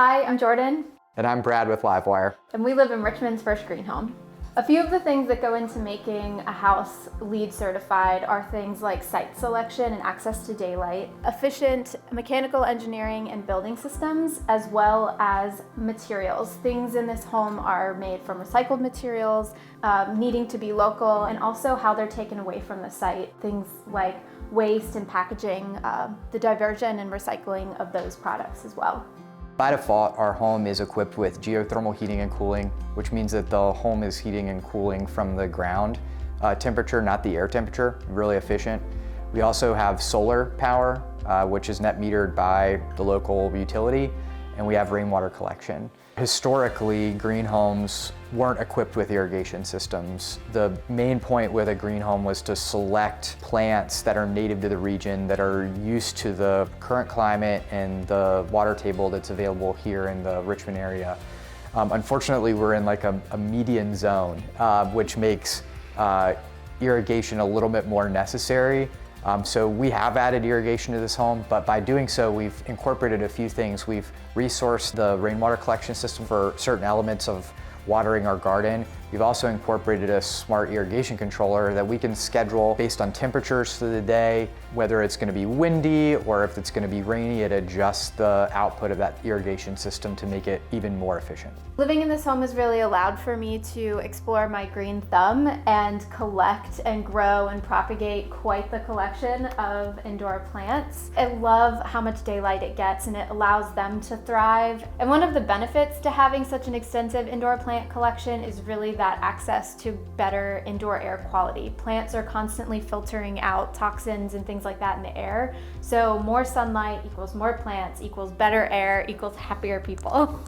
Hi, I'm Jordan. And I'm Brad with Livewire. And we live in Richmond's first green home. A few of the things that go into making a house LEED certified are things like site selection and access to daylight, efficient mechanical engineering and building systems, as well as materials. Things in this home are made from recycled materials, needing to be local, and also how they're taken away from the site. Things like waste and packaging, the diversion and recycling of those products as well. By default, our home is equipped with geothermal heating and cooling, which means that the home is heating and cooling from the ground temperature, not the air temperature, really efficient. We also have solar power, which is net metered by the local utility, and we have rainwater collection. Historically, green homes weren't equipped with irrigation systems. The main point with a green home was to select plants that are native to the region, that are used to the current climate and the water table that's available here in the Richmond area. Unfortunately, we're in like a median zone, which makes irrigation a little bit more necessary. So we have added irrigation to this home, but by doing so, we've incorporated a few things. We've resourced the rainwater collection system for certain elements of watering our garden. We've also incorporated a smart irrigation controller that we can schedule based on temperatures through the day, whether it's going to be windy or if it's going to be rainy. It adjusts the output of that irrigation system to make it even more efficient. Living in this home has really allowed for me to explore my green thumb and collect and grow and propagate quite the collection of indoor plants. I love how much daylight it gets, and it allows them to thrive. And one of the benefits to having such an extensive indoor plant collection is really that access to better indoor air quality. Plants are constantly filtering out toxins and things like that in the air. So more sunlight equals more plants equals better air equals happier people.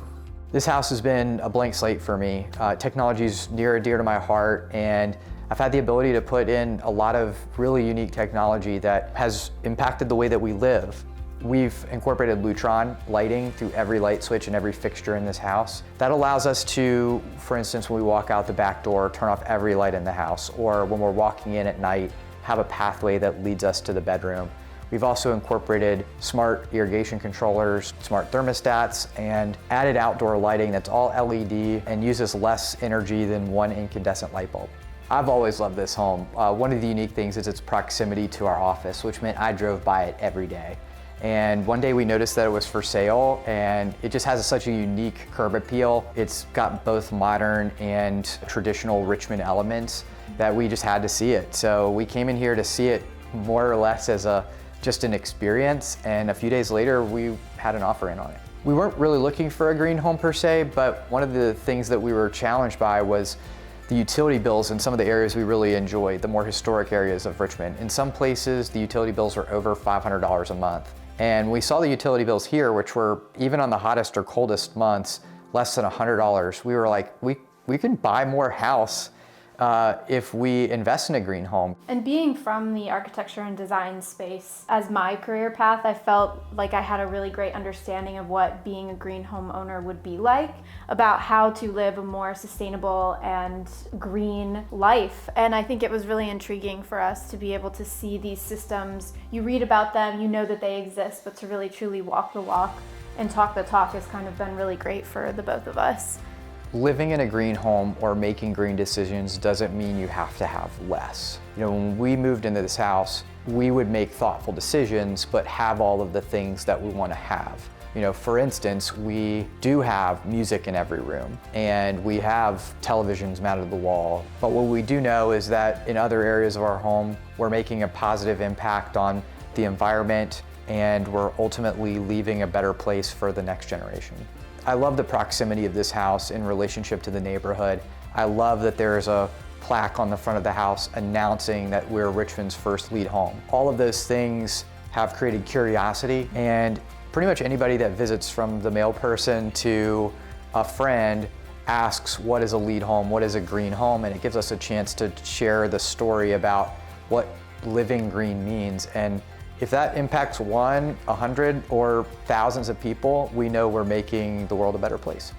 This house has been a blank slate for me. Technology is near and dear to my heart, and I've had the ability to put in a lot of really unique technology that has impacted the way that we live. We've incorporated Lutron lighting through every light switch and every fixture in this house. That allows us to, for instance, when we walk out the back door, turn off every light in the house, or when we're walking in at night, have a pathway that leads us to the bedroom. We've also incorporated smart irrigation controllers, smart thermostats, and added outdoor lighting that's all LED and uses less energy than one incandescent light bulb. I've always loved this home. One of the unique things is its proximity to our office, which meant I drove by it every day. And one day we noticed that it was for sale, and it just has such a unique curb appeal. It's got both modern and traditional Richmond elements that we just had to see it. So we came in here to see it more or less as just an experience, and a few days later we had an offer in on it. We weren't really looking for a green home per se, but one of the things that we were challenged by was the utility bills in some of the areas we really enjoyed, the more historic areas of Richmond. In some places, the utility bills were over $500 a month. And we saw the utility bills here, which were, even on the hottest or coldest months, less than $100. We were like, we can buy more house if we invest in a green home. And being from the architecture and design space as my career path, I felt like I had a really great understanding of what being a green home owner would be like, about how to live a more sustainable and green life. And I think it was really intriguing for us to be able to see these systems. You read about them, you know that they exist, but to really truly walk the walk and talk the talk has kind of been really great for the both of us. Living in a green home or making green decisions doesn't mean you have to have less. You know, when we moved into this house, we would make thoughtful decisions, but have all of the things that we want to have. You know, for instance, we do have music in every room, and we have televisions mounted to the wall. But what we do know is that in other areas of our home, we're making a positive impact on the environment, and we're ultimately leaving a better place for the next generation. I love the proximity of this house in relationship to the neighborhood. I love that there's a plaque on the front of the house announcing that we're Richmond's first LEED home. All of those things have created curiosity, and pretty much anybody that visits, from the mail person to a friend, asks, what is a LEED home, what is a green home? And it gives us a chance to share the story about what living green means. And if that impacts 1, 100, or thousands of people, we know we're making the world a better place.